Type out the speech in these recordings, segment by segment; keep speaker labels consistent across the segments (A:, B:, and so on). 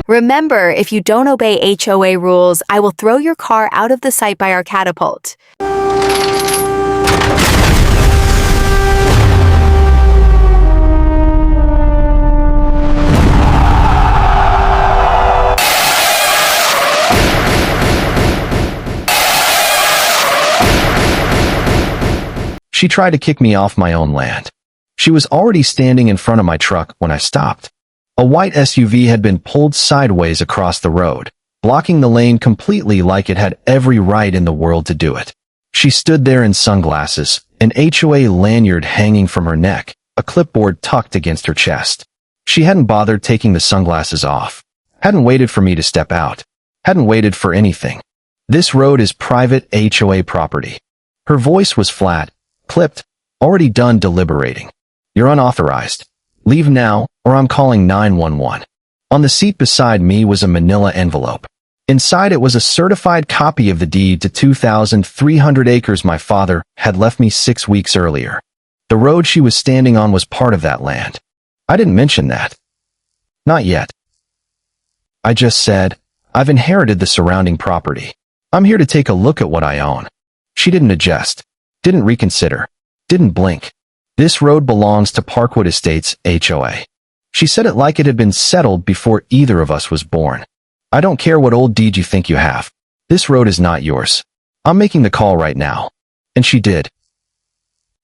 A: Remember, if you don't obey HOA rules, I will throw your car out of the site by our catapult.
B: She tried to kick me off my own land. She was already standing in front of my truck when I stopped. A white SUV had been pulled sideways across the road, blocking the lane completely like it had every right in the world to do it. She stood there in sunglasses, an HOA lanyard hanging from her neck, a clipboard tucked against her chest. She hadn't bothered taking the sunglasses off, hadn't waited for me to step out, hadn't waited for anything. This road is private HOA property. Her voice was flat, clipped, already done deliberating. You're unauthorized. Leave now, or I'm calling 911. On the seat beside me was a manila envelope. Inside it was a certified copy of the deed to 2,300 acres my father had left me 6 weeks earlier. The road she was standing on was part of that land. I didn't mention that. Not yet. I just said, I've inherited the surrounding property. I'm here to take a look at what I own. She didn't adjust. Didn't reconsider, didn't blink. This road belongs to Parkwood Estates, HOA. She said it like it had been settled before either of us was born. I don't care what old deed you think you have. This road is not yours. I'm making the call right now. And she did.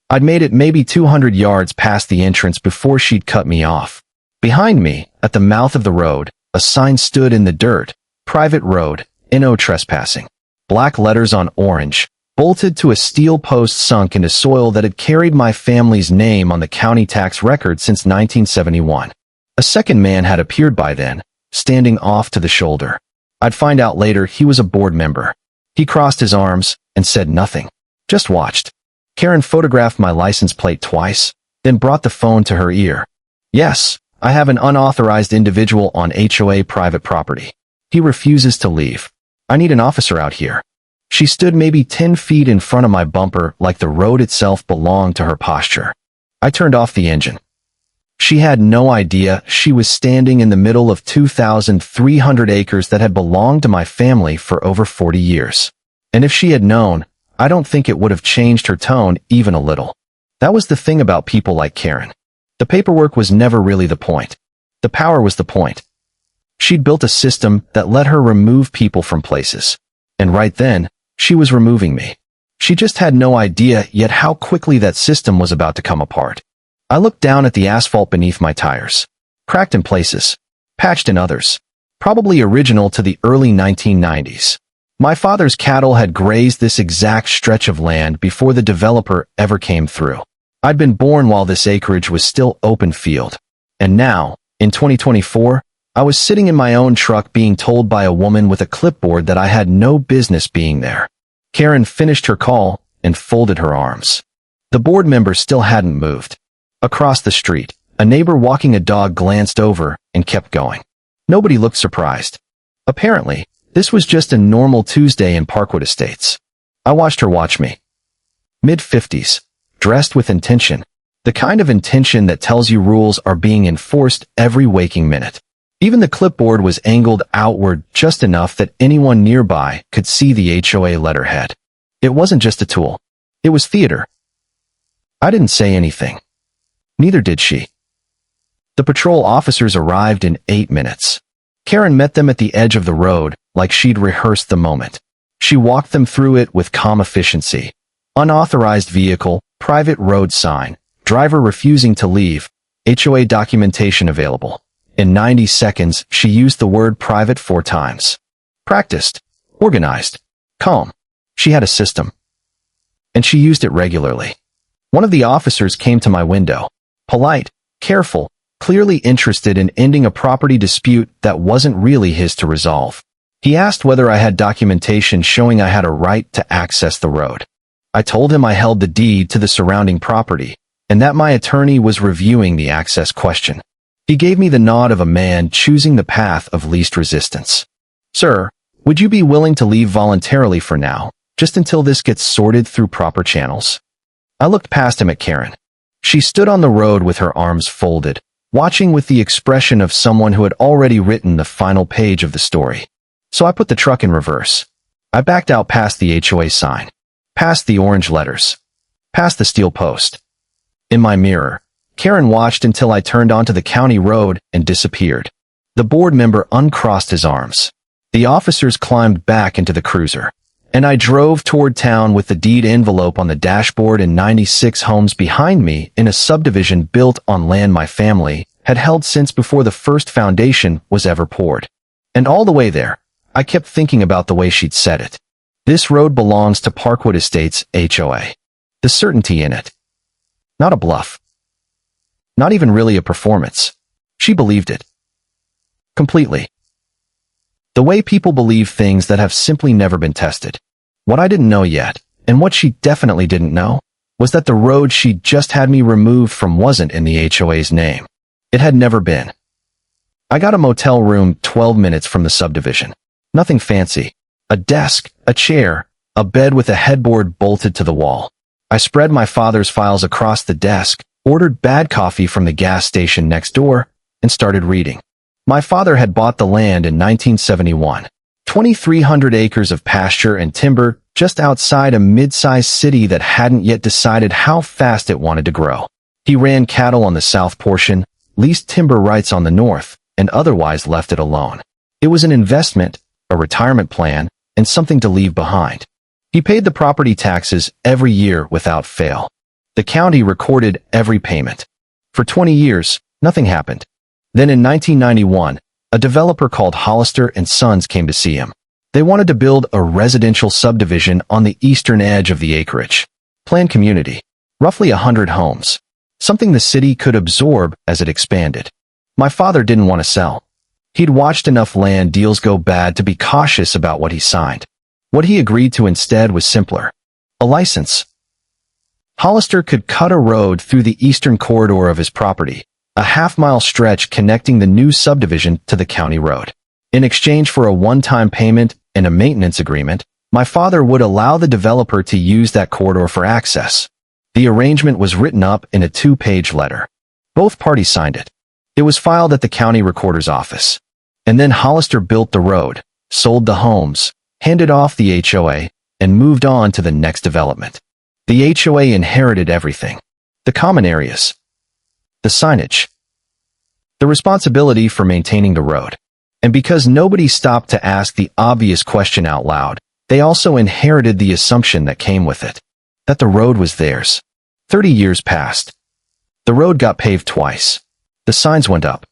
B: I'd made it maybe 200 yards past the entrance before she'd cut me off. Behind me, at the mouth of the road, a sign stood in the dirt, private road, no trespassing. Black letters on orange, bolted to a steel post sunk into soil that had carried my family's name on the county tax record since 1971. A second man had appeared by then, standing off to the shoulder. I'd find out later he was a board member. He crossed his arms and said nothing. Just watched. Karen photographed my license plate twice, then brought the phone to her ear. Yes, I have an unauthorized individual on HOA private property. He refuses to leave. I need an officer out here. She stood maybe 10 feet in front of my bumper like the road itself belonged to her posture. I turned off the engine. She had no idea she was standing in the middle of 2,300 acres that had belonged to my family for over 40 years. And if she had known, I don't think it would have changed her tone even a little. That was the thing about people like Karen. The paperwork was never really the point. The power was the point. She'd built a system that let her remove people from places. And right then, she was removing me. She just had no idea yet how quickly that system was about to come apart. I looked down at the asphalt beneath my tires. Cracked in places. Patched in others. Probably original to the early 1990s. My father's cattle had grazed this exact stretch of land before the developer ever came through. I'd been born while this acreage was still open field. And now, in 2024, I was sitting in my own truck being told by a woman with a clipboard that I had no business being there. Karen finished her call and folded her arms. The board member still hadn't moved. Across the street, a neighbor walking a dog glanced over and kept going. Nobody looked surprised. Apparently, this was just a normal Tuesday in Parkwood Estates. I watched her watch me. Mid-50s, dressed with intention, the kind of intention that tells you rules are being enforced every waking minute. Even the clipboard was angled outward just enough that anyone nearby could see the HOA letterhead. It wasn't just a tool. It was theater. I didn't say anything. Neither did she. The patrol officers arrived in 8 minutes. Karen met them at the edge of the road, like she'd rehearsed the moment. She walked them through it with calm efficiency. Unauthorized vehicle, private road sign, driver refusing to leave, HOA documentation available. In 90 seconds, she used the word private 4 times. Practiced, organized, calm. She had a system. And she used it regularly. One of the officers came to my window. Polite, careful, clearly interested in ending a property dispute that wasn't really his to resolve. He asked whether I had documentation showing I had a right to access the road. I told him I held the deed to the surrounding property, and that my attorney was reviewing the access question. He gave me the nod of a man choosing the path of least resistance. Sir, would you be willing to leave voluntarily for now, just until this gets sorted through proper channels? I looked past him at Karen. She stood on the road with her arms folded, watching with the expression of someone who had already written the final page of the story. So I put the truck in reverse. I backed out past the HOA sign, past the orange letters, past the steel post. In my mirror, Karen watched until I turned onto the county road and disappeared. The board member uncrossed his arms. The officers climbed back into the cruiser, and I drove toward town with the deed envelope on the dashboard and 96 homes behind me in a subdivision built on land my family had held since before the first foundation was ever poured. And all the way there, I kept thinking about the way she'd said it. This road belongs to Parkwood Estates HOA. The certainty in it. Not a bluff. Not even really a performance. She believed it. Completely. The way people believe things that have simply never been tested. What I didn't know yet, and what she definitely didn't know, was that the road she'd just had me removed from wasn't in the HOA's name. It had never been. I got a motel room 12 minutes from the subdivision. Nothing fancy. A desk, a chair, a bed with a headboard bolted to the wall. I spread my father's files across the desk, ordered bad coffee from the gas station next door, and started reading. My father had bought the land in 1971. 2,300 acres of pasture and timber just outside a mid-sized city that hadn't yet decided how fast it wanted to grow. He ran cattle on the south portion, leased timber rights on the north, and otherwise left it alone. It was an investment, a retirement plan, and something to leave behind. He paid the property taxes every year without fail. The county recorded every payment. For 20 years, nothing happened. Then in 1991, a developer called Hollister and Sons came to see him. They wanted to build a residential subdivision on the eastern edge of the acreage. Planned community. Roughly 100 homes. Something the city could absorb as it expanded. My father didn't want to sell. He'd watched enough land deals go bad to be cautious about what he signed. What he agreed to instead was simpler. A license. Hollister could cut a road through the eastern corridor of his property, a half-mile stretch connecting the new subdivision to the county road. In exchange for a one-time payment and a maintenance agreement, my father would allow the developer to use that corridor for access. The arrangement was written up in a 2-page letter. Both parties signed it. It was filed at the county recorder's office. And then Hollister built the road, sold the homes, handed off the HOA, and moved on to the next development. The HOA inherited everything. The common areas. The signage. The responsibility for maintaining the road. And because nobody stopped to ask the obvious question out loud, they also inherited the assumption that came with it. That the road was theirs. 30 years passed. The road got paved twice. The signs went up.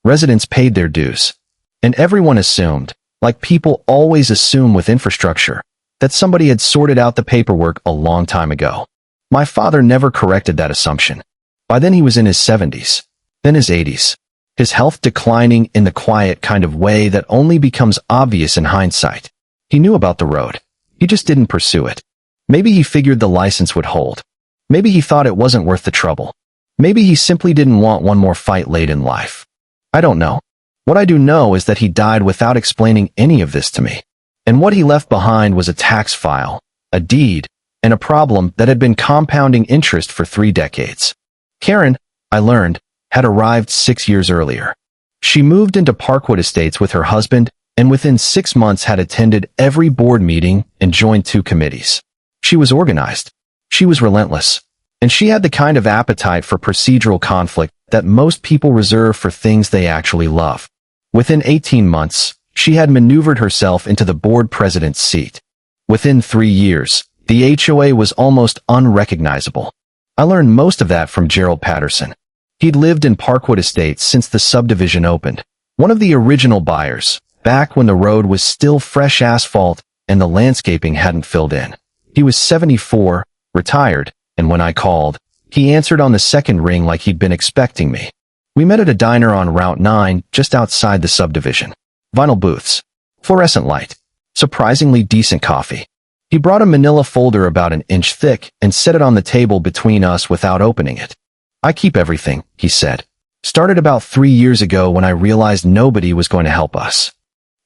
B: Residents paid their dues. And everyone assumed, like people always assume with infrastructure, that somebody had sorted out the paperwork a long time ago. My father never corrected that assumption. By then he was in his 70s, then his 80s, his health declining in the quiet kind of way that only becomes obvious in hindsight. He knew about the road. He just didn't pursue it. Maybe he figured the license would hold. Maybe he thought it wasn't worth the trouble. Maybe he simply didn't want one more fight late in life. I don't know. What I do know is that he died without explaining any of this to me. And what he left behind was a tax file, a deed, and a problem that had been compounding interest for 3 decades. Karen, I learned, had arrived 6 years earlier. She moved into Parkwood Estates with her husband, and within 6 months had attended every board meeting and joined 2 committees. She was organized. She was relentless. And she had the kind of appetite for procedural conflict that most people reserve for things they actually love. Within 18 months, she had maneuvered herself into the board president's seat. Within 3 years, the HOA was almost unrecognizable. I learned most of that from Gerald Patterson. He'd lived in Parkwood Estates since the subdivision opened, one of the original buyers, back when the road was still fresh asphalt and the landscaping hadn't filled in. He was 74, retired, and when I called, he answered on the second ring like he'd been expecting me. We met at a diner on Route 9 just outside the subdivision. Vinyl booths. Fluorescent light. Surprisingly decent coffee. He brought a manila folder about an inch thick and set it on the table between us without opening it. I keep everything, he said. Started about 3 years ago when I realized nobody was going to help us.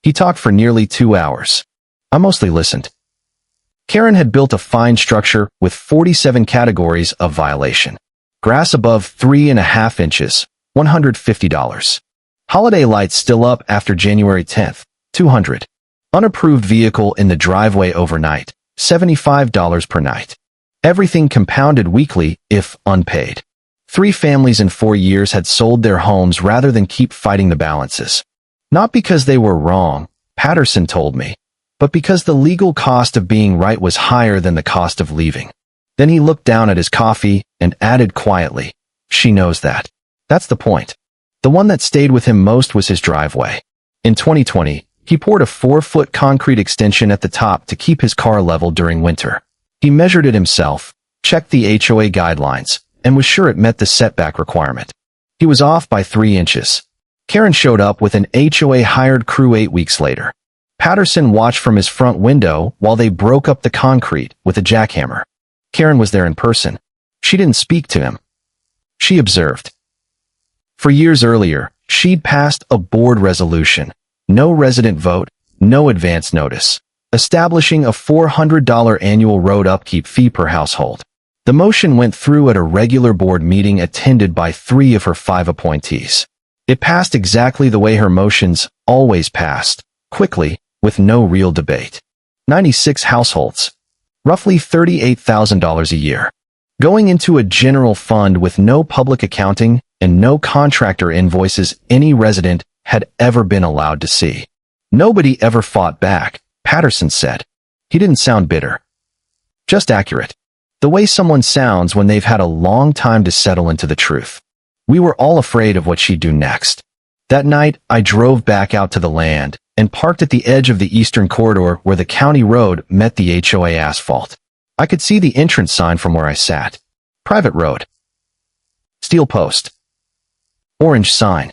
B: He talked for nearly 2 hours. I mostly listened. Karen had built a fine structure with 47 categories of violation. Grass above 3.5 inches, $150. Holiday lights still up after January 10th, $200. Unapproved vehicle in the driveway overnight, $75 per night. Everything compounded weekly if unpaid. 3 families in 4 years had sold their homes rather than keep fighting the balances. Not because they were wrong, Patterson told me, but because the legal cost of being right was higher than the cost of leaving. Then he looked down at his coffee and added quietly, "She knows that." That's the point. The one that stayed with him most was his driveway. In 2020, he poured a 4-foot concrete extension at the top to keep his car level during winter. He measured it himself, checked the HOA guidelines, and was sure it met the setback requirement. He was off by 3 inches. Karen showed up with an HOA-hired crew 8 weeks later. Patterson watched from his front window while they broke up the concrete with a jackhammer. Karen was there in person. She didn't speak to him. She observed. For years earlier, she'd passed a board resolution. No resident vote, no advance notice, establishing a $400 annual road upkeep fee per household. The motion went through at a regular board meeting attended by 3 of her 5 appointees. It passed exactly the way her motions always passed, quickly, with no real debate. 96 households. Roughly $38,000 a year. Going into a general fund with no public accounting and no contractor invoices any resident had ever been allowed to see. Nobody ever fought back, Patterson said. He didn't sound bitter. Just accurate. The way someone sounds when they've had a long time to settle into the truth. We were all afraid of what she'd do next. That night, I drove back out to the land and parked at the edge of the eastern corridor where the county road met the HOA asphalt. I could see the entrance sign from where I sat. Private road. Steel post. Orange sign.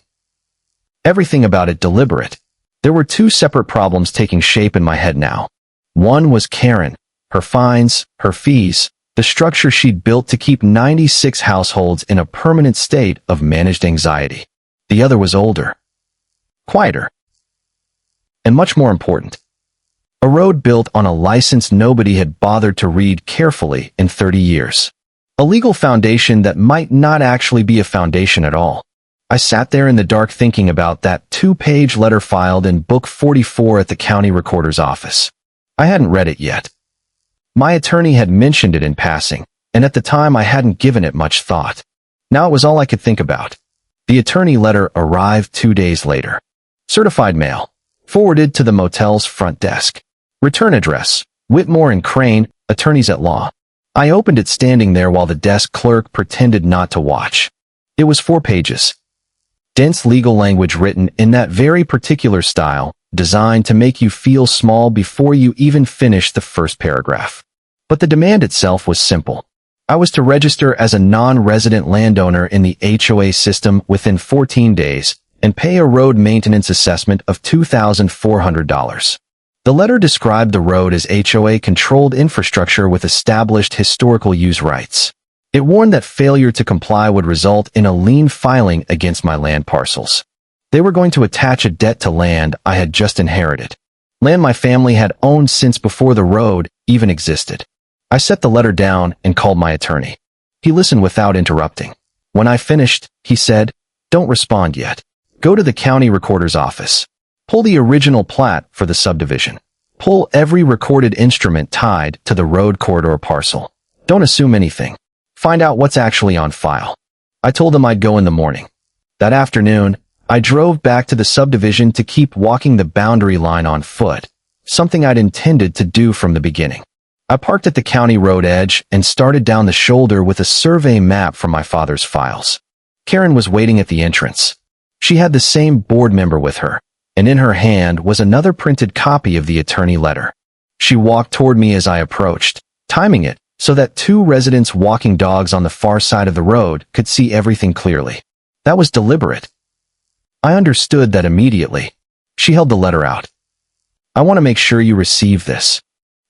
B: Everything about it deliberate. There were 2 separate problems taking shape in my head now. One was Karen, her fines, her fees, the structure she'd built to keep 96 households in a permanent state of managed anxiety. The other was older. Quieter. And much more important. A road built on a license nobody had bothered to read carefully in 30 years. A legal foundation that might not actually be a foundation at all. I sat there in the dark thinking about that 2-page letter filed in Book 44 at the county recorder's office. I hadn't read it yet. My attorney had mentioned it in passing, and at the time I hadn't given it much thought. Now it was all I could think about. The attorney letter arrived 2 days later. Certified mail. Forwarded to the motel's front desk. Return address, Whitmore and Crane, attorneys at law. I opened it standing there while the desk clerk pretended not to watch. It was 4 pages. Dense legal language written in that very particular style, designed to make you feel small before you even finish the first paragraph. But the demand itself was simple. I was to register as a non-resident landowner in the HOA system within 14 days, and pay a road maintenance assessment of $2,400. The letter described the road as HOA-controlled infrastructure with established historical use rights. It warned that failure to comply would result in a lien filing against my land parcels. They were going to attach a debt to land I had just inherited. Land my family had owned since before the road even existed. I set the letter down and called my attorney. He listened without interrupting. When I finished, he said, "Don't respond yet. Go to the county recorder's office. Pull the original plat for the subdivision. Pull every recorded instrument tied to the road corridor parcel. Don't assume anything. Find out what's actually on file." I told him I'd go in the morning. That afternoon, I drove back to the subdivision to keep walking the boundary line on foot, something I'd intended to do from the beginning. I parked at the county road edge and started down the shoulder with a survey map from my father's files. Karen was waiting at the entrance. She had the same board member with her, and in her hand was another printed copy of the attorney letter. She walked toward me as I approached, timing it so that 2 residents walking dogs on the far side of the road could see everything clearly. That was deliberate. I understood that immediately. She held the letter out. "I want to make sure you receive this."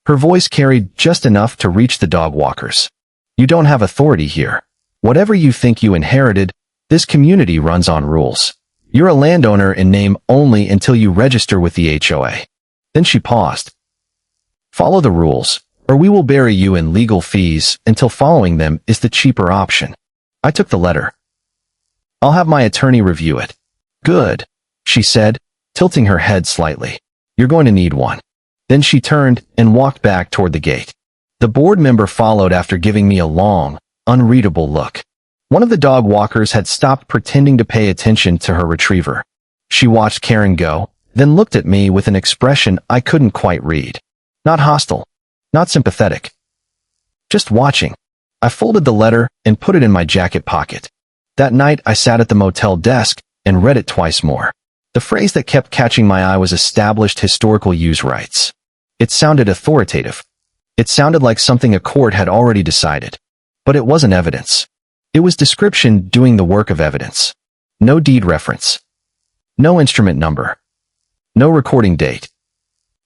B: Her voice carried just enough to reach the dog walkers. "You don't have authority here. Whatever you think you inherited, this community runs on rules. You're a landowner in name only until you register with the HOA." Then she paused. "Follow the rules, or we will bury you in legal fees until following them is the cheaper option." I took the letter. I'll have my attorney review it. Good, she said, tilting her head slightly. You're going to need one. Then she turned and walked back toward the gate. The board member followed after giving me a long, unreadable look. One of the dog walkers had stopped pretending to pay attention to her retriever. She watched Karen go, then looked at me with an expression I couldn't quite read. Not hostile, not sympathetic. Just watching. I folded the letter and put it in my jacket pocket. That night I sat at the motel desk and read it twice more. The phrase that kept catching my eye was established historical use rights. It sounded authoritative. It sounded like something a court had already decided. But it wasn't evidence. It was description doing the work of evidence. No deed reference. No instrument number. No recording date.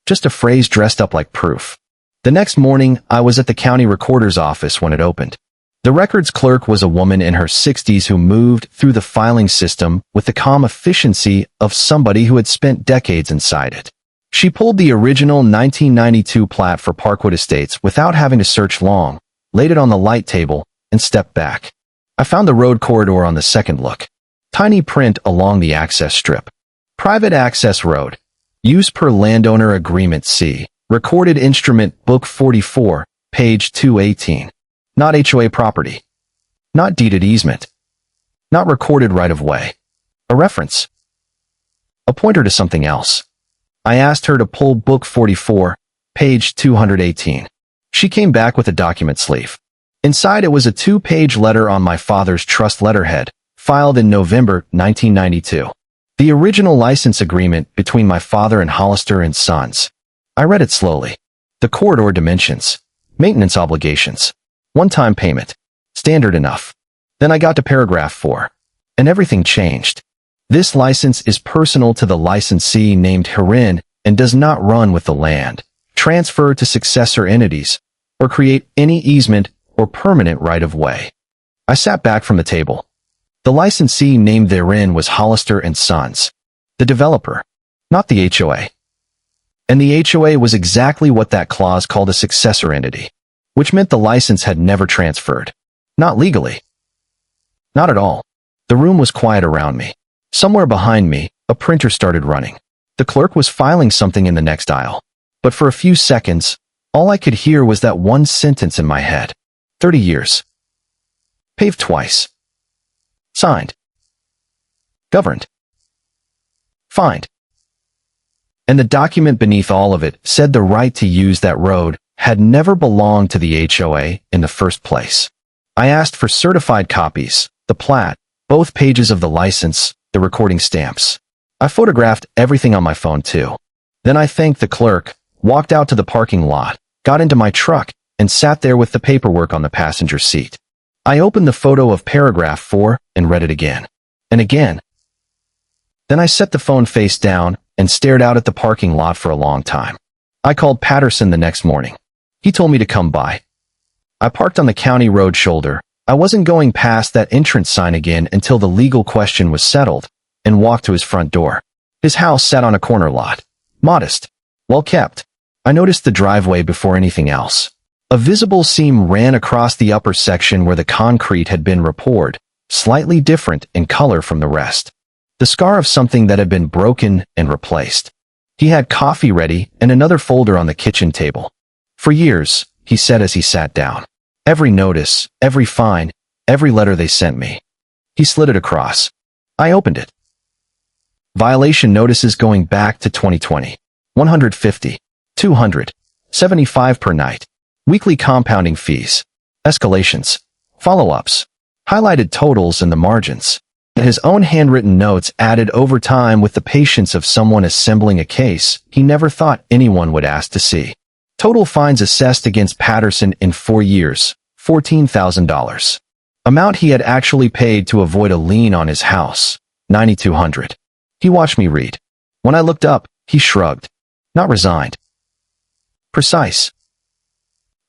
B: Just a phrase dressed up like proof. The next morning, I was at the county recorder's office when it opened. The records clerk was a woman in her 60s who moved through the filing system with the calm efficiency of somebody who had spent decades inside it. She pulled the original 1992 plat for Parkwood Estates without having to search long, laid it on the light table, and stepped back. I found the road corridor on the second look. Tiny print along the access strip. Private access road. Use per landowner agreement C. Recorded instrument book 44, page 218. Not HOA property. Not deeded easement. Not recorded right-of-way. A reference. A pointer to something else. I asked her to pull book 44, page 218. She came back with a document sleeve. Inside it was a 2-page letter on my father's trust letterhead, filed in November 1992. The original license agreement between my father and Hollister and Sons. I read it slowly. The corridor dimensions. Maintenance obligations. One-time payment. Standard enough. Then I got to paragraph 4. And everything changed. This license is personal to the licensee named Herin and does not run with the land, transfer to successor entities, or create any easement or permanent right-of-way. I sat back from the table. The licensee named therein was Hollister and Sons, the developer, not the HOA. And the HOA was exactly what that clause called a successor entity, which meant the license had never transferred. Not legally. Not at all. The room was quiet around me. Somewhere behind me, a printer started running. The clerk was filing something in the next aisle. But for a few seconds, all I could hear was that one sentence in my head. 30 years. Paved twice. Signed. Governed. Fined. And the document beneath all of it said the right to use that road had never belonged to the HOA in the first place. I asked for certified copies, the plat, both pages of the license, the recording stamps. I photographed everything on my phone too. Then I thanked the clerk, walked out to the parking lot, got into my truck, and sat there with the paperwork on the passenger seat. I opened the photo of paragraph 4 and read it again. And again. Then I set the phone face down and stared out at the parking lot for a long time. I called Patterson the next morning. He told me to come by. I parked on the county road shoulder. I wasn't going past that entrance sign again until the legal question was settled, and walked to his front door. His house sat on a corner lot. Modest. Well kept. I noticed the driveway before anything else. A visible seam ran across the upper section where the concrete had been repoured, slightly different in color from the rest. The scar of something that had been broken and replaced. He had coffee ready and another folder on the kitchen table. For years, he said as he sat down. Every notice, every fine, every letter they sent me. He slid it across. I opened it. Violation notices going back to 2020. 150, 200, 75 per night. Weekly compounding fees. Escalations. Follow-ups. Highlighted totals and the margins. His own handwritten notes added over time with the patience of someone assembling a case he never thought anyone would ask to see. Total fines assessed against Patterson in 4 years, $14,000. Amount he had actually paid to avoid a lien on his house, $9,200. He watched me read. When I looked up, he shrugged. Not resigned. Precise.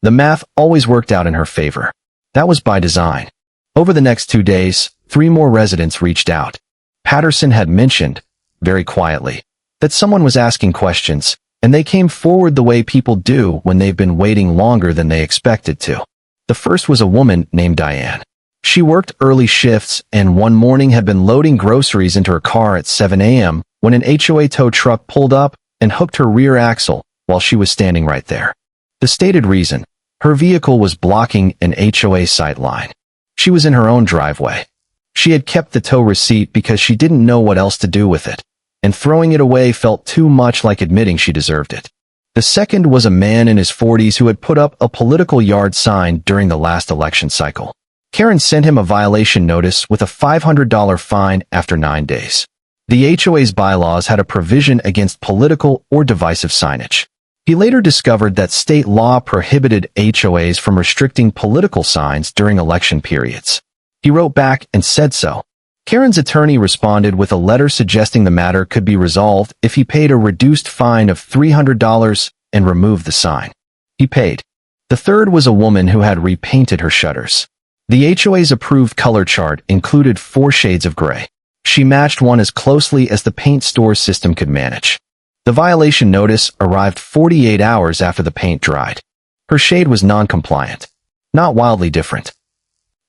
B: The math always worked out in her favor. That was by design. Over the next 2 days, 3 more residents reached out. Patterson had mentioned, very quietly, that someone was asking questions, and they came forward the way people do when they've been waiting longer than they expected to. The first was a woman named Diane. She worked early shifts and one morning had been loading groceries into her car at 7 a.m. when an HOA tow truck pulled up and hooked her rear axle while she was standing right there. The stated reason: her vehicle was blocking an HOA sight line. She was in her own driveway. She had kept the tow receipt because she didn't know what else to do with it, and throwing it away felt too much like admitting she deserved it. The second was a man in his 40s who had put up a political yard sign during the last election cycle. Karen sent him a violation notice with a $500 fine after 9 days. The HOA's bylaws had a provision against political or divisive signage. He later discovered that state law prohibited HOAs from restricting political signs during election periods. He wrote back and said so. Karen's attorney responded with a letter suggesting the matter could be resolved if he paid a reduced fine of $300 and removed the sign. He paid. The third was a woman who had repainted her shutters. The HOA's approved color chart included 4 shades of gray. She matched one as closely as the paint store's system could manage. The violation notice arrived 48 hours after the paint dried. Her shade was non-compliant. Not wildly different.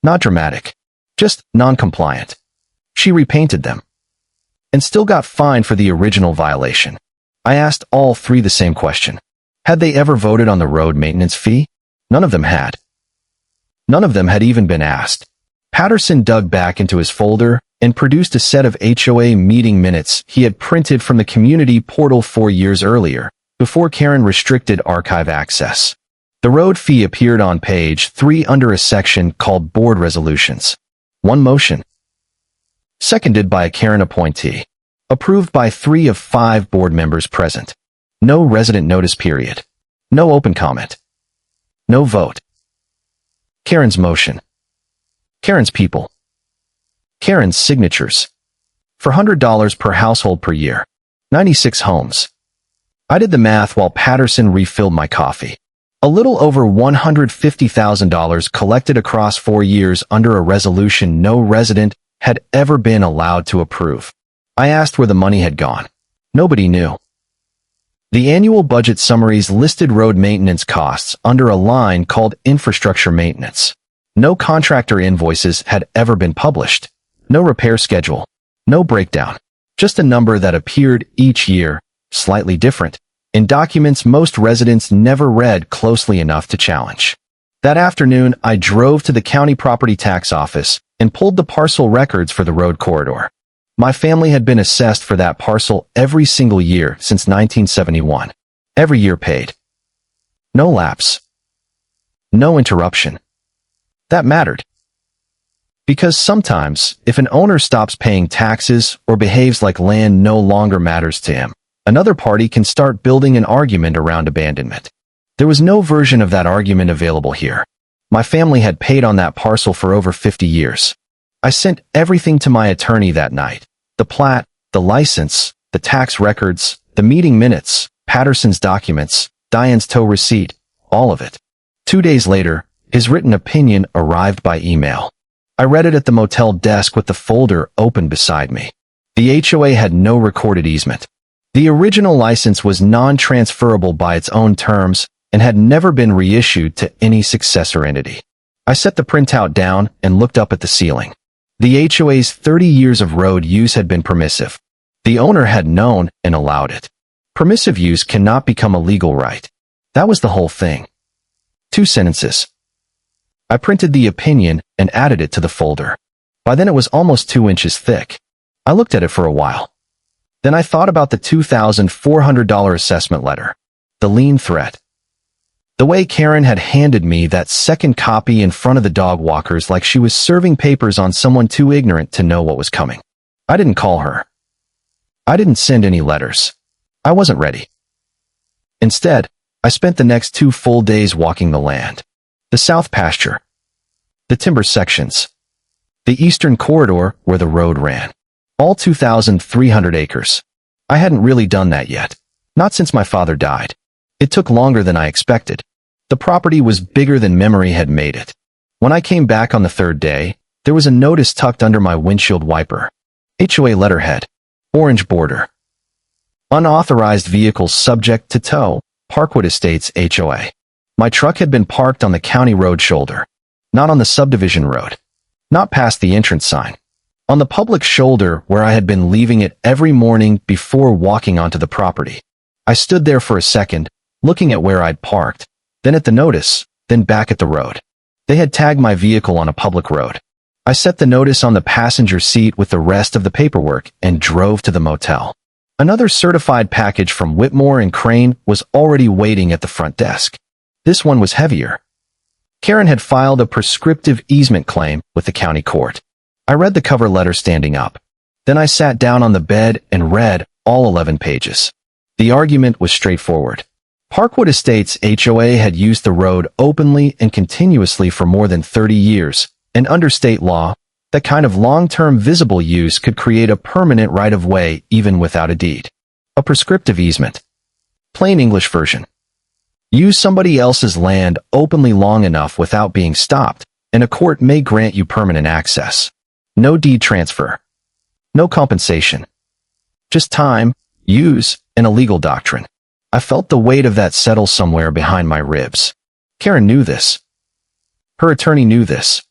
B: Not dramatic. Just non-compliant. She repainted them. And still got fined for the original violation. I asked all 3 the same question. Had they ever voted on the road maintenance fee? None of them had. None of them had even been asked. Patterson dug back into his folder and produced a set of HOA meeting minutes he had printed from the community portal 4 years earlier, before Karen restricted archive access. The road fee appeared on page 3 under a section called Board Resolutions. 1 motion. Seconded by a Karen appointee. Approved by 3 of 5 board members present. No resident notice period. No open comment. No vote. Karen's motion. Karen's people. Karen's signatures. For $100 per household per year. 96 homes. I did the math while Patterson refilled my coffee. A little over $150,000 collected across 4 years under a resolution no resident had ever been allowed to approve. I asked where the money had gone. Nobody knew. The annual budget summaries listed road maintenance costs under a line called infrastructure maintenance. No contractor invoices had ever been published. No repair schedule. No breakdown. Just a number that appeared each year, slightly different, in documents most residents never read closely enough to challenge. That afternoon, I drove to the county property tax office and pulled the parcel records for the road corridor. My family had been assessed for that parcel every single year since 1971. Every year paid. No lapse. No interruption. That mattered. Because sometimes, if an owner stops paying taxes or behaves like land no longer matters to him, another party can start building an argument around abandonment. There was no version of that argument available here. My family had paid on that parcel for over 50 years. I sent everything to my attorney that night. The plat, the license, the tax records, the meeting minutes, Patterson's documents, Diane's tow receipt, all of it. 2 days later, his written opinion arrived by email. I read it at the motel desk with the folder open beside me. The HOA had no recorded easement. The original license was non-transferable by its own terms and had never been reissued to any successor entity. I set the printout down and looked up at the ceiling. The HOA's 30 years of road use had been permissive. The owner had known and allowed it. Permissive use cannot become a legal right. That was the whole thing. 2 sentences. I printed the opinion and added it to the folder. By then it was almost 2 inches thick. I looked at it for a while. Then I thought about the $2,400 assessment letter. The lien threat. The way Karen had handed me that second copy in front of the dog walkers like she was serving papers on someone too ignorant to know what was coming. I didn't call her. I didn't send any letters. I wasn't ready. Instead, I spent the next 2 full days walking the land. The south pasture. The timber sections. The eastern corridor where the road ran. All 2,300 acres. I hadn't really done that yet. Not since my father died. It took longer than I expected. The property was bigger than memory had made it. When I came back on the 3rd day, there was a notice tucked under my windshield wiper. HOA letterhead. Orange border. Unauthorized vehicles subject to tow. Parkwood Estates HOA. My truck had been parked on the county road shoulder, not on the subdivision road. not past the entrance sign. On the public shoulder where I had been leaving it every morning before walking onto the property. I stood there for a second, looking at where I'd parked, then at the notice, then back at the road. They had tagged my vehicle on a public road. I set the notice on the passenger seat with the rest of the paperwork and drove to the motel. Another certified package from Whitmore and Crane was already waiting at the front desk. This one was heavier. Karen had filed a prescriptive easement claim with the county court. I read the cover letter standing up. Then I sat down on the bed and read all 11 pages. The argument was straightforward. Parkwood Estates HOA had used the road openly and continuously for more than 30 years, and under state law, that kind of long-term visible use could create a permanent right-of-way even without a deed. A prescriptive easement. Plain English version. Use somebody else's land openly long enough without being stopped, and a court may grant you permanent access. No deed transfer. No compensation. Just time, use, and a legal doctrine. I felt the weight of that settle somewhere behind my ribs. Karen knew this. Her attorney knew this.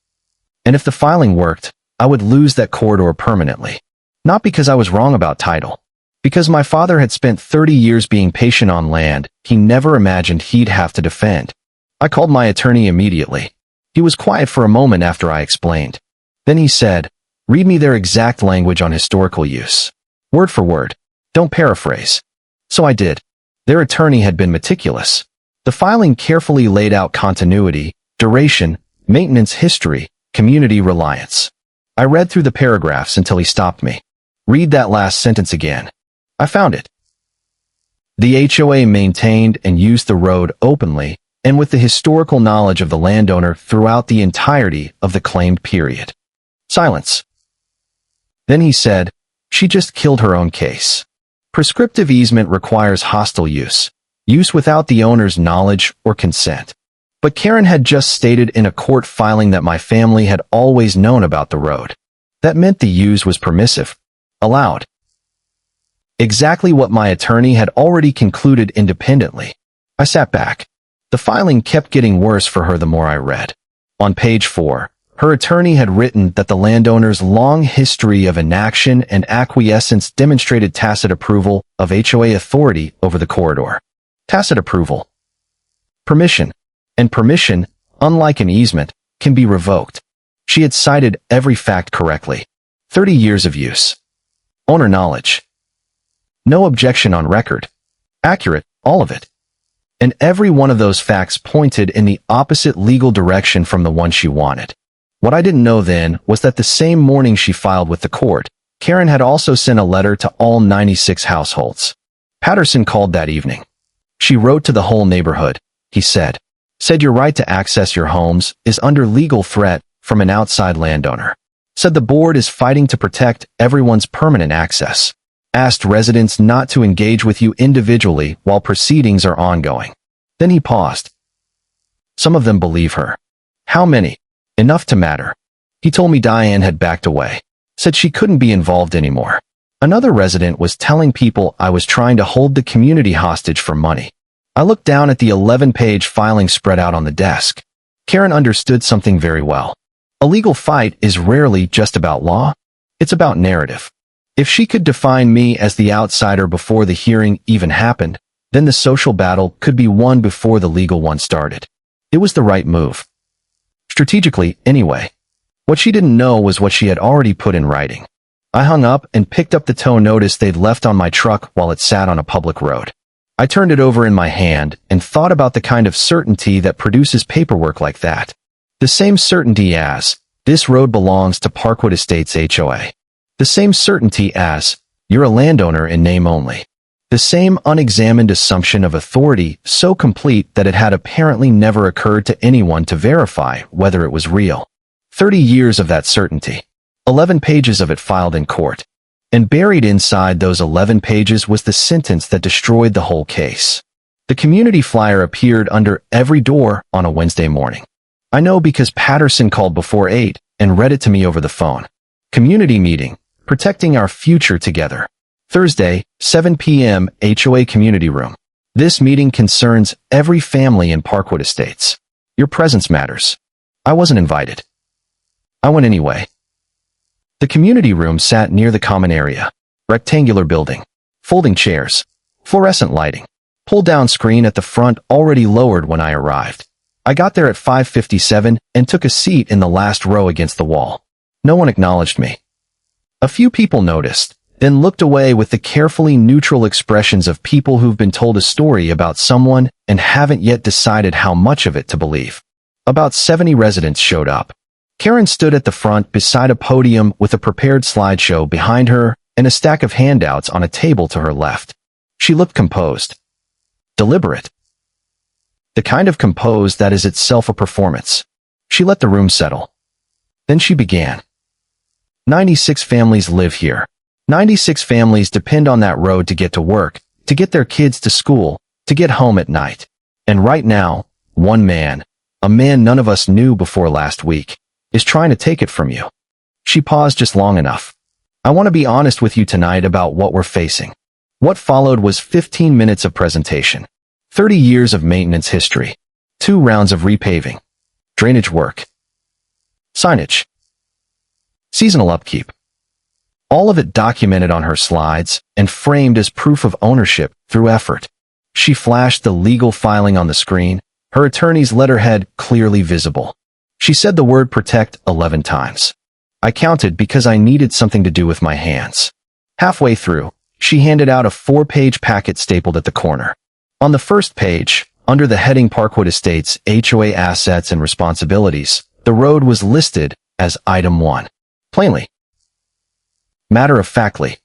B: And if the filing worked, I would lose that corridor permanently. Not because I was wrong about title. Because my father had spent 30 years being patient on land he never imagined he'd have to defend. I called my attorney immediately. He was quiet for a moment after I explained. Then he said, "Read me their exact language on historical use. Word for word. Don't paraphrase." So I did. Their attorney had been meticulous. The filing carefully laid out continuity, duration, maintenance history, community reliance. I read through the paragraphs until he stopped me. "Read that last sentence again." I found it. The HOA maintained and used the road openly and with the historical knowledge of the landowner throughout the entirety of the claimed period. Silence. Then he said, "She just killed her own case. Prescriptive easement requires hostile use without the owner's knowledge or consent. But Karen had just stated in a court filing that my family had always known about the road. That meant the use was permissive, allowed. Exactly what my attorney had already concluded independently. I sat back. The filing kept getting worse for her the more I read. On page 4, her attorney had written that the landowner's long history of inaction and acquiescence demonstrated tacit approval of HOA authority over the corridor. Tacit approval. Permission. And permission, unlike an easement, can be revoked. She had cited every fact correctly. 30 years of use. Owner knowledge. No objection on record. Accurate, all of it. And every one of those facts pointed in the opposite legal direction from the one she wanted. What I didn't know then was that the same morning she filed with the court, Karen had also sent a letter to all 96 households. Patterson called that evening. She wrote to the whole neighborhood, he said. Said your right to access your homes is under legal threat from an outside landowner. Said the board is fighting to protect everyone's permanent access. Asked residents not to engage with you individually while proceedings are ongoing. Then he paused. Some of them believe her. How many? Enough to matter. He told me Diane had backed away. Said she couldn't be involved anymore. Another resident was telling people I was trying to hold the community hostage for money. I looked down at the 11-page filing spread out on the desk. Karen understood something very well. A legal fight is rarely just about law. It's about narrative. If she could define me as the outsider before the hearing even happened, then the social battle could be won before the legal one started. It was the right move. Strategically, anyway. What she didn't know was what she had already put in writing. I hung up and picked up the tow notice they'd left on my truck while it sat on a public road. I turned it over in my hand and thought about the kind of certainty that produces paperwork like that. The same certainty as, this road belongs to Parkwood Estates HOA. The same certainty as, you're a landowner in name only. The same unexamined assumption of authority so complete that it had apparently never occurred to anyone to verify whether it was real. 30 years of that certainty. 11 pages of it filed in court. And buried inside those 11 pages was the sentence that destroyed the whole case. The community flyer appeared under every door on a Wednesday morning. I know because Patterson called before 8 and read it to me over the phone. Community meeting, protecting our future together. Thursday, 7 p.m. HOA community room. This meeting concerns every family in Parkwood Estates. Your presence matters. I wasn't invited. I went anyway. The community room sat near the common area. Rectangular building. Folding chairs. Fluorescent lighting. Pull-down screen at the front already lowered when I arrived. I got there at 5:57 and took a seat in the last row against the wall. No one acknowledged me. A few people noticed, then looked away with the carefully neutral expressions of people who've been told a story about someone and haven't yet decided how much of it to believe. About 70 residents showed up. Karen stood at the front beside a podium with a prepared slideshow behind her and a stack of handouts on a table to her left. She looked composed. Deliberate. The kind of composed that is itself a performance. She let the room settle. Then she began. 96 families live here. 96 families depend on that road to get to work, to get their kids to school, to get home at night. And right now, one man, a man none of us knew before last week, is trying to take it from you. She paused just long enough. I want to be honest with you tonight about what we're facing. What followed was 15 minutes of presentation, 30 years of maintenance history, 2 rounds of repaving, drainage work, signage, seasonal upkeep. All of it documented on her slides and framed as proof of ownership through effort. She flashed the legal filing on the screen, her attorney's letterhead clearly visible. She said the word protect 11 times. I counted because I needed something to do with my hands. Halfway through, she handed out a 4-page packet stapled at the corner. On the first page, under the heading Parkwood Estates HOA Assets and Responsibilities, the road was listed as Item 1. Plainly. Matter-of-factly.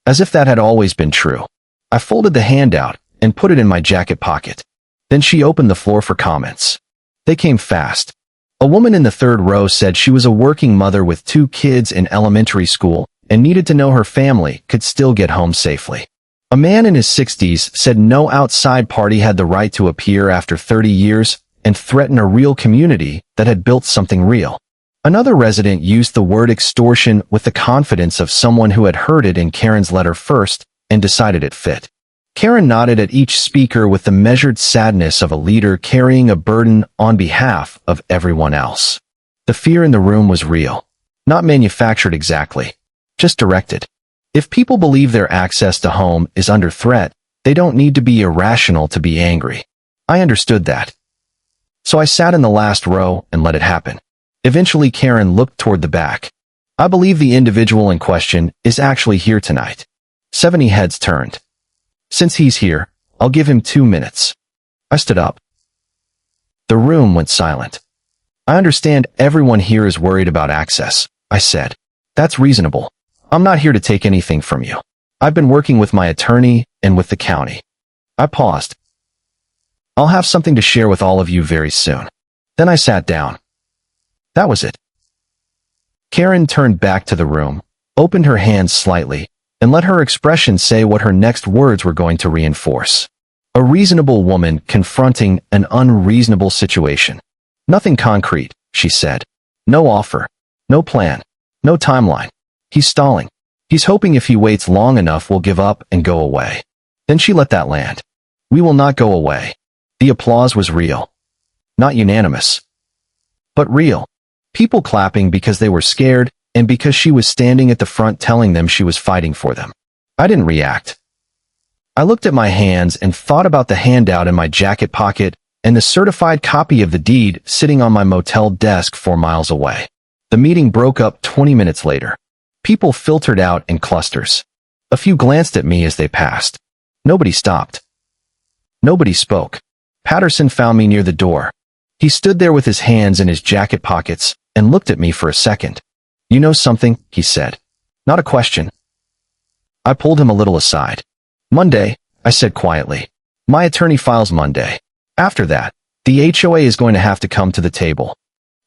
B: As if that had always been true. I folded the handout and put it in my jacket pocket. Then she opened the floor for comments. They came fast. A woman in the 3rd row said she was a working mother with 2 kids in elementary school and needed to know her family could still get home safely. A man in his 60s said no outside party had the right to appear after 30 years and threaten a real community that had built something real. Another resident used the word extortion with the confidence of someone who had heard it in Karen's letter first and decided it fit. Karen nodded at each speaker with the measured sadness of a leader carrying a burden on behalf of everyone else. The fear in the room was real. Not manufactured exactly. Just directed. If people believe their access to home is under threat, they don't need to be irrational to be angry. I understood that. So I sat in the last row and let it happen. Eventually Karen looked toward the back. I believe the individual in question is actually here tonight. 70 heads turned. Since he's here, I'll give him 2 minutes. I stood up. The room went silent. I understand everyone here is worried about access, I said. That's reasonable. I'm not here to take anything from you. I've been working with my attorney and with the county. I paused. I'll have something to share with all of you very soon. Then I sat down. That was it. Karen turned back to the room, opened her hands slightly, and let her expression say what her next words were going to reinforce. A reasonable woman confronting an unreasonable situation. Nothing concrete, she said. No offer. No plan. No timeline. He's stalling. He's hoping if he waits long enough we'll give up and go away. Then she let that land. We will not go away. The applause was real. Not unanimous. But real. People clapping because they were scared and because she was standing at the front telling them she was fighting for them. I didn't react. I looked at my hands and thought about the handout in my jacket pocket and the certified copy of the deed sitting on my motel desk 4 miles away. The meeting broke up 20 minutes later. People filtered out in clusters. A few glanced at me as they passed. Nobody stopped. Nobody spoke. Patterson found me near the door. He stood there with his hands in his jacket pockets and looked at me for a second. You know something, he said. Not a question. I pulled him a little aside. Monday, I said quietly. My attorney files Monday. After that, the HOA is going to have to come to the table.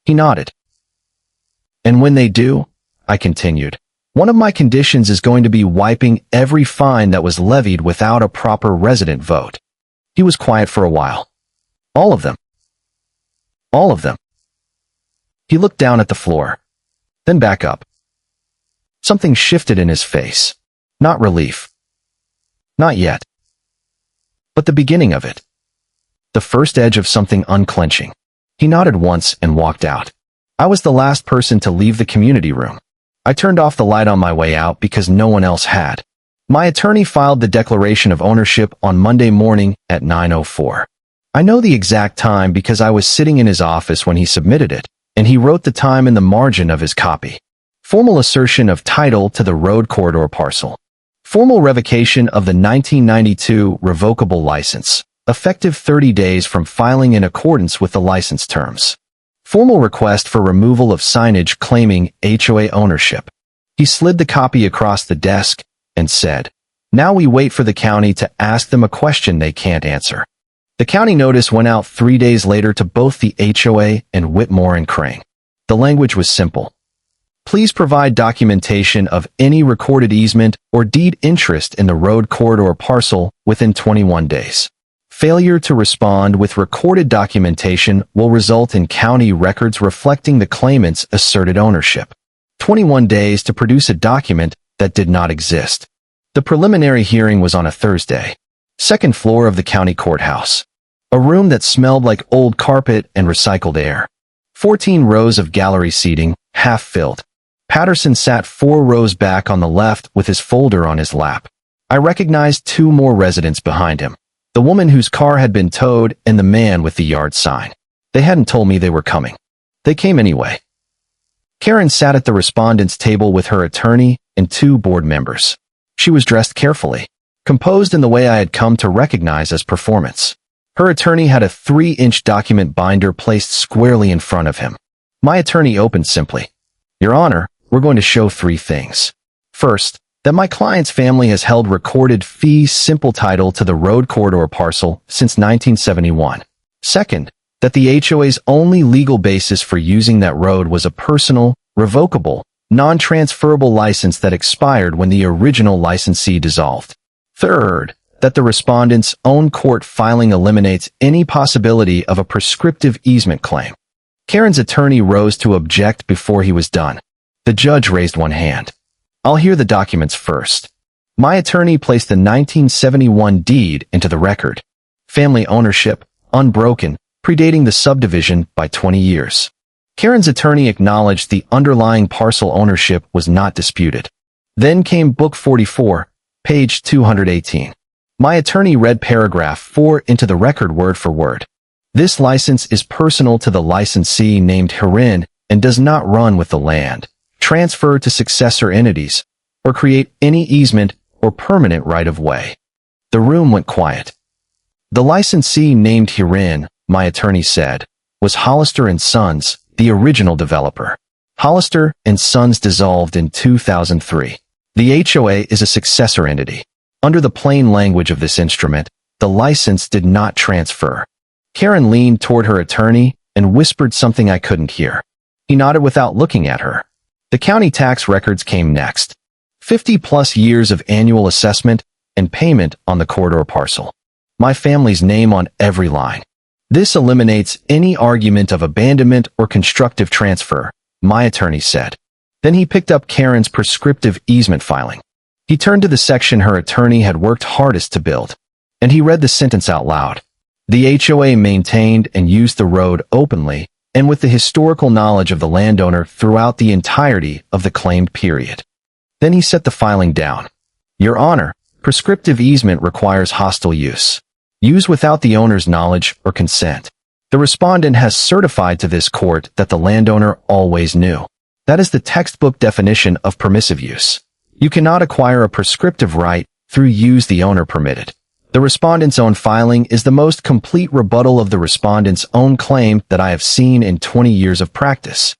B: He nodded. And when they do, I continued, one of my conditions is going to be wiping every fine that was levied without a proper resident vote. He was quiet for a while. All of them. All of them. He looked down at the floor. Then back up. Something shifted in his face. Not relief. Not yet. But the beginning of it. The first edge of something unclenching. He nodded once and walked out. I was the last person to leave the community room. I turned off the light on my way out because no one else had. My attorney filed the declaration of ownership on Monday morning at 9:04. I know the exact time because I was sitting in his office when he submitted it, and he wrote the time in the margin of his copy. Formal assertion of title to the road corridor parcel. Formal revocation of the 1992 revocable license, effective 30 days from filing in accordance with the license terms. Formal request for removal of signage claiming HOA ownership. He slid the copy across the desk and said, "Now we wait for the county to ask them a question they can't answer." The county notice went out 3 days later to both the HOA and Whitmore and Crane. The language was simple. Please provide documentation of any recorded easement or deed interest in the road corridor parcel within 21 days. Failure to respond with recorded documentation will result in county records reflecting the claimant's asserted ownership. 21 days to produce a document that did not exist. The preliminary hearing was on a Thursday. Second floor of the county courthouse. A room that smelled like old carpet and recycled air. 14 rows of gallery seating, half filled. Patterson sat 4 rows back on the left with his folder on his lap. I recognized 2 more residents behind him. The woman whose car had been towed and the man with the yard sign. They hadn't told me they were coming. They came anyway. Karen sat at the respondent's table with her attorney and 2 board members. She was dressed carefully, composed in the way I had come to recognize as performance. Her attorney had a 3-inch document binder placed squarely in front of him. My attorney opened simply. "Your Honor, we're going to show 3 things. First, that my client's family has held recorded fee simple title to the road corridor parcel since 1971. Second, that the HOA's only legal basis for using that road was a personal, revocable, non-transferable license that expired when the original licensee dissolved. Third, that the respondent's own court filing eliminates any possibility of a prescriptive easement claim." Karen's attorney rose to object before he was done. The judge raised one hand. "I'll hear the documents first." My attorney placed the 1971 deed into the record. Family ownership, unbroken, predating the subdivision by 20 years. Karen's attorney acknowledged the underlying parcel ownership was not disputed. Then came Book 44, page 218. My attorney read paragraph 4 into the record word for word. "This license is personal to the licensee named herein and does not run with the land, transfer to successor entities, or create any easement or permanent right-of-way." The room went quiet. "The licensee named herein," my attorney said, "was Hollister and Sons, the original developer. Hollister and Sons dissolved in 2003. The HOA is a successor entity. Under the plain language of this instrument, the license did not transfer." Karen leaned toward her attorney and whispered something I couldn't hear. He nodded without looking at her. The county tax records came next. 50-plus years of annual assessment and payment on the corridor parcel. My family's name on every line. "This eliminates any argument of abandonment or constructive transfer," my attorney said. Then he picked up Karen's prescriptive easement filing. He turned to the section her attorney had worked hardest to build, and he read the sentence out loud. "The HOA maintained and used the road openly and with the historical knowledge of the landowner throughout the entirety of the claimed period." Then he set the filing down. "Your Honor, prescriptive easement requires hostile use. Use without the owner's knowledge or consent. The respondent has certified to this court that the landowner always knew. That is the textbook definition of permissive use. You cannot acquire a prescriptive right through use the owner permitted. The respondent's own filing is the most complete rebuttal of the respondent's own claim that I have seen in 20 years of practice."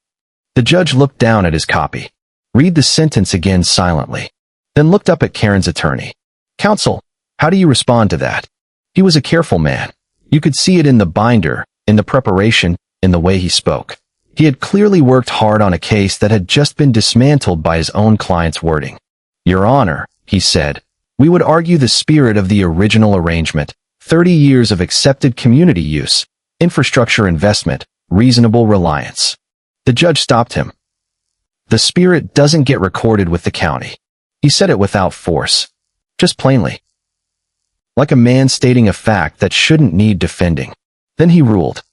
B: The judge looked down at his copy. Read the sentence again silently. Then looked up at Karen's attorney. "Counsel, how do you respond to that?" He was a careful man. You could see it in the binder, in the preparation, in the way he spoke. He had clearly worked hard on a case that had just been dismantled by his own client's wording. "Your Honor," he said, "we would argue the spirit of the original arrangement, 30 years of accepted community use, infrastructure investment, reasonable reliance." The judge stopped him. "The spirit doesn't get recorded with the county." He said it without force, just plainly, like a man stating a fact that shouldn't need defending. Then he ruled.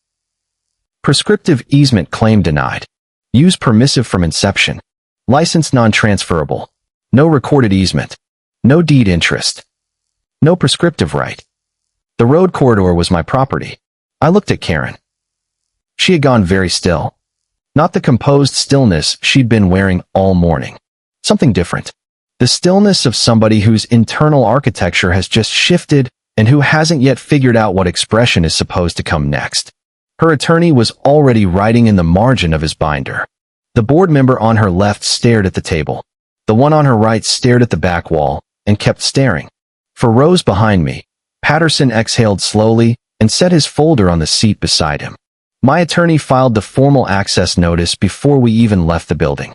B: "Prescriptive easement claim denied." Use permissive from inception. License non-transferable. No recorded easement. No deed interest. No prescriptive right. The road corridor was my property. I looked at Karen. She had gone very still. Not the composed stillness she'd been wearing all morning. Something different. The stillness of somebody whose internal architecture has just shifted and who hasn't yet figured out what expression is supposed to come next. Her attorney was already writing in the margin of his binder. The board member on her left stared at the table. The one on her right stared at the back wall and kept staring. For rows behind me, Patterson exhaled slowly and set his folder on the seat beside him. My attorney filed the formal access notice before we even left the building.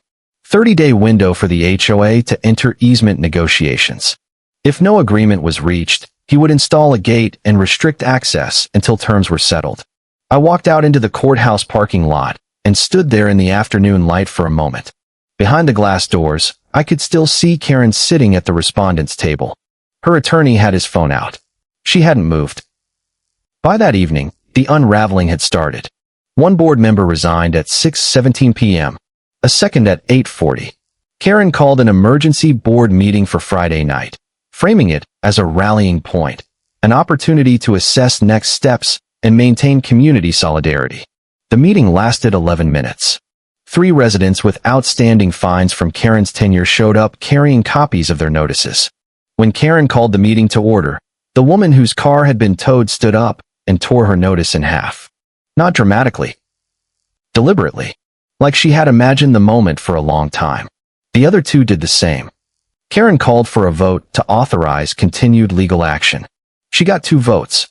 B: 30-day window for the HOA to enter easement negotiations. If no agreement was reached, he would install a gate and restrict access until terms were settled. I walked out into the courthouse parking lot and stood there in the afternoon light for a moment. Behind the glass doors, I could still see Karen sitting at the respondent's table. Her attorney had his phone out. She hadn't moved. By that evening, the unraveling had started. One board member resigned at 6:17 p.m., a second at 8:40. Karen called an emergency board meeting for Friday night, framing it as a rallying point, an opportunity to assess next steps and maintain community solidarity. The meeting lasted 11 minutes. 3 residents with outstanding fines from Karen's tenure showed up carrying copies of their notices. When Karen called the meeting to order, the woman whose car had been towed stood up and tore her notice in half. Not dramatically. Deliberately. Like she had imagined the moment for a long time. The other 2 did the same. Karen called for a vote to authorize continued legal action. She got 2 votes.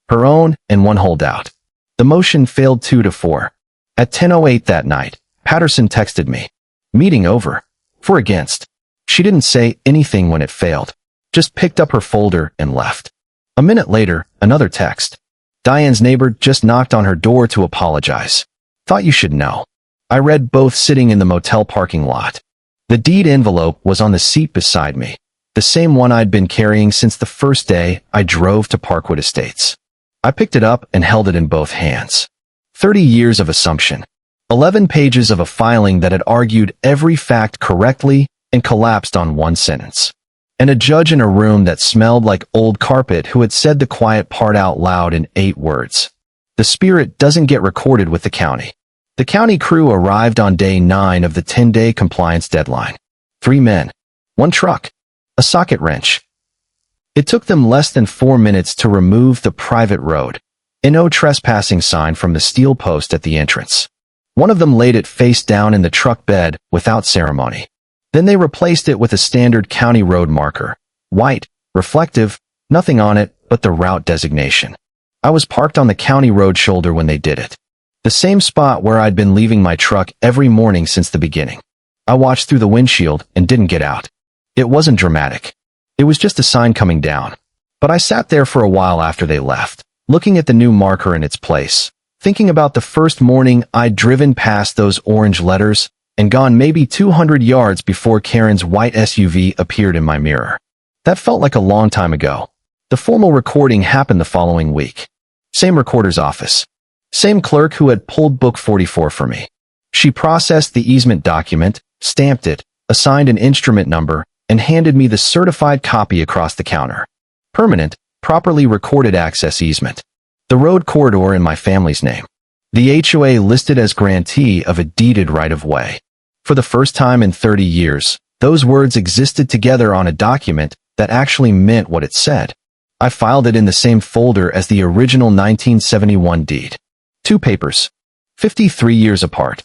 B: Her own and 1 holdout. The motion failed 2-4. At 10:08 that night, Patterson texted me. Meeting over. For against. She didn't say anything when it failed. Just picked up her folder and left. A minute later, another text. Diane's neighbor just knocked on her door to apologize. Thought you should know. I read both sitting in the motel parking lot. The deed envelope was on the seat beside me, the same one I'd been carrying since the first day I drove to Parkwood Estates. I picked it up and held it in both hands. 30 years of assumption. 11 pages of a filing that had argued every fact correctly and collapsed on 1 sentence. And a judge in a room that smelled like old carpet who had said the quiet part out loud in 8 words. The spirit doesn't get recorded with the county. The county crew arrived on day 9 of the 10-day compliance deadline. 3 men. 1 truck. A socket wrench. It took them less than 4 minutes to remove the private road, a no trespassing sign from the steel post at the entrance. One of them laid it face down in the truck bed without ceremony. Then they replaced it with a standard county road marker. White, reflective, nothing on it but the route designation. I was parked on the county road shoulder when they did it. The same spot where I'd been leaving my truck every morning since the beginning. I watched through the windshield and didn't get out. It wasn't dramatic. It was just a sign coming down. But I sat there for a while after they left, looking at the new marker in its place, thinking about the first morning I'd driven past those orange letters and gone maybe 200 yards before Karen's white SUV appeared in my mirror. That felt like a long time ago. The formal recording happened the following week. Same recorder's office. Same clerk who had pulled book 44 for me. She processed the easement document, stamped it, assigned an instrument number, and handed me the certified copy across the counter. Permanent, properly recorded access easement. The road corridor in my family's name. The HOA listed as grantee of a deeded right-of-way. For the first time in 30 years, those words existed together on a document that actually meant what it said. I filed it in the same folder as the original 1971 deed. 2 papers. 53 years apart.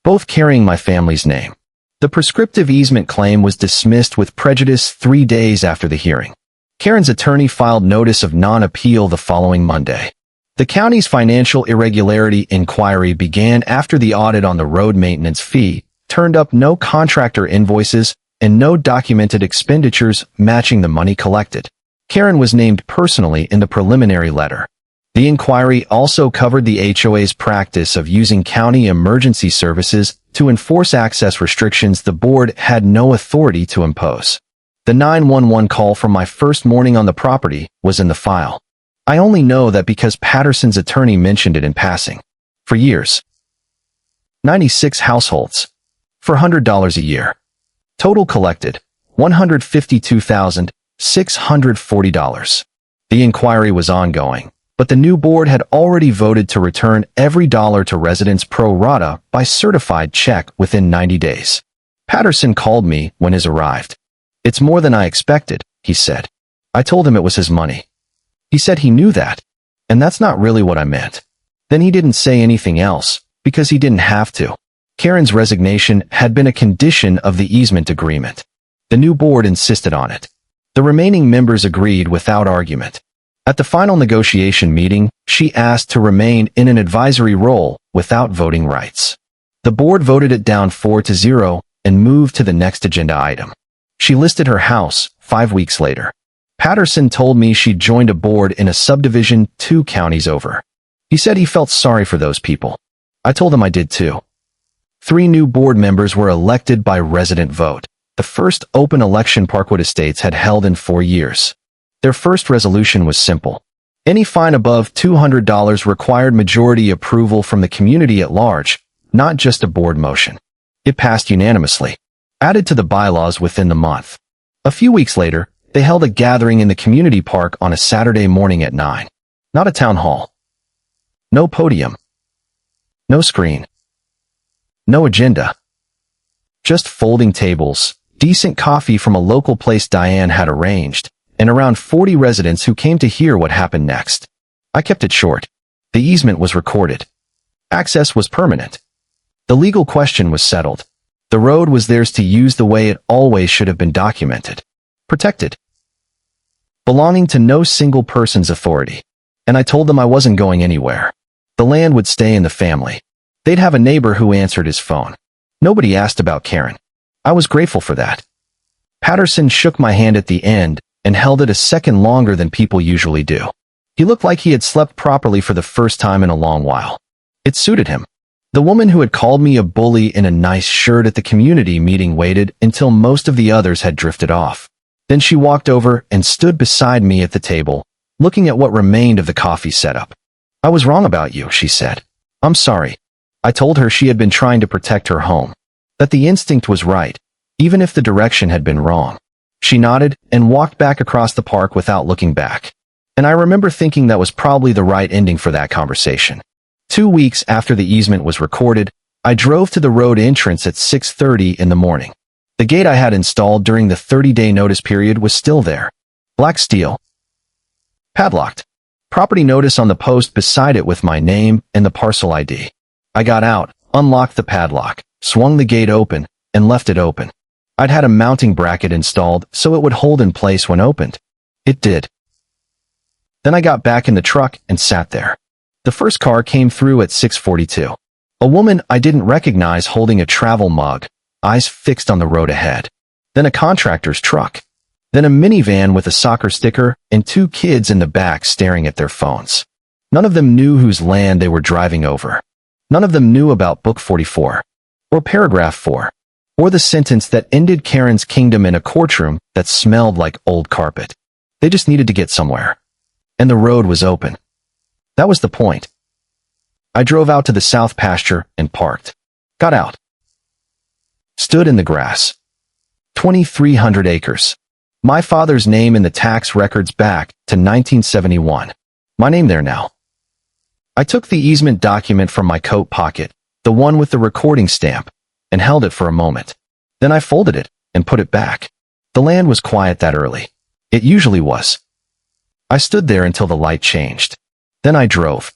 B: Both carrying my family's name. The prescriptive easement claim was dismissed with prejudice 3 days after the hearing. Karen's attorney filed notice of non-appeal the following Monday. The county's financial irregularity inquiry began after the audit on the road maintenance fee turned up no contractor invoices and no documented expenditures matching the money collected. Karen was named personally in the preliminary letter. The inquiry also covered the HOA's practice of using county emergency services to enforce access restrictions the board had no authority to impose. The 911 call from my first morning on the property was in the file. I only know that because Patterson's attorney mentioned it in passing. For years, 96 households. For $100 a year. Total collected, $152,640. The inquiry was ongoing, but the new board had already voted to return every dollar to residents pro rata by certified check within 90 days. Patterson called me when his arrived. "It's more than I expected," he said. I told him it was his money. He said he knew that, and that's not really what I meant. Then he didn't say anything else, because he didn't have to. Karen's resignation had been a condition of the easement agreement. The new board insisted on it. The remaining members agreed without argument. At the final negotiation meeting, she asked to remain in an advisory role without voting rights. The board voted it down 4-0 and moved to the next agenda item. She listed her house 5 weeks later. Patterson told me she'd joined a board in a subdivision 2 counties over. He said he felt sorry for those people. I told him I did too. 3 new board members were elected by resident vote, the first open election Parkwood Estates had held in 4 years. Their first resolution was simple. Any fine above $200 required majority approval from the community at large, not just a board motion. It passed unanimously, added to the bylaws within the month. A few weeks later, they held a gathering in the community park on a Saturday morning at 9. Not a town hall. No podium. No screen. No agenda. Just folding tables, decent coffee from a local place Diane had arranged, and around 40 residents who came to hear what happened next. I kept it short. The easement was recorded. Access was permanent. The legal question was settled. The road was theirs to use the way it always should have been documented. Protected. Belonging to no single person's authority. And I told them I wasn't going anywhere. The land would stay in the family. They'd have a neighbor who answered his phone. Nobody asked about Karen. I was grateful for that. Patterson shook my hand at the end and held it a second longer than people usually do. He looked like he had slept properly for the first time in a long while. It suited him. The woman who had called me a bully in a nice shirt at the community meeting waited until most of the others had drifted off. Then she walked over and stood beside me at the table, looking at what remained of the coffee setup. "I was wrong about you," she said. "I'm sorry." I told her she had been trying to protect her home. That the instinct was right, even if the direction had been wrong. She nodded and walked back across the park without looking back. And I remember thinking that was probably the right ending for that conversation. 2 weeks after the easement was recorded, I drove to the road entrance at 6:30 in the morning. The gate I had installed during the 30-day notice period was still there. Black steel. Padlocked. Property notice on the post beside it with my name and the parcel ID. I got out, unlocked the padlock, swung the gate open, and left it open. I'd had a mounting bracket installed so it would hold in place when opened. It did. Then I got back in the truck and sat there. The first car came through at 6:42. A woman I didn't recognize holding a travel mug, eyes fixed on the road ahead. Then a contractor's truck. Then a minivan with a soccer sticker and 2 kids in the back staring at their phones. None of them knew whose land they were driving over. None of them knew about Book 44, or Paragraph 4, or the sentence that ended Karen's kingdom in a courtroom that smelled like old carpet. They just needed to get somewhere. And the road was open. That was the point. I drove out to the south pasture and parked. Got out. Stood in the grass. 2,300 acres. My father's name in the tax records back to 1971. My name there now. I took the easement document from my coat pocket, the one with the recording stamp, and held it for a moment. Then I folded it and put it back. The land was quiet that early. It usually was. I stood there until the light changed. Then I drove.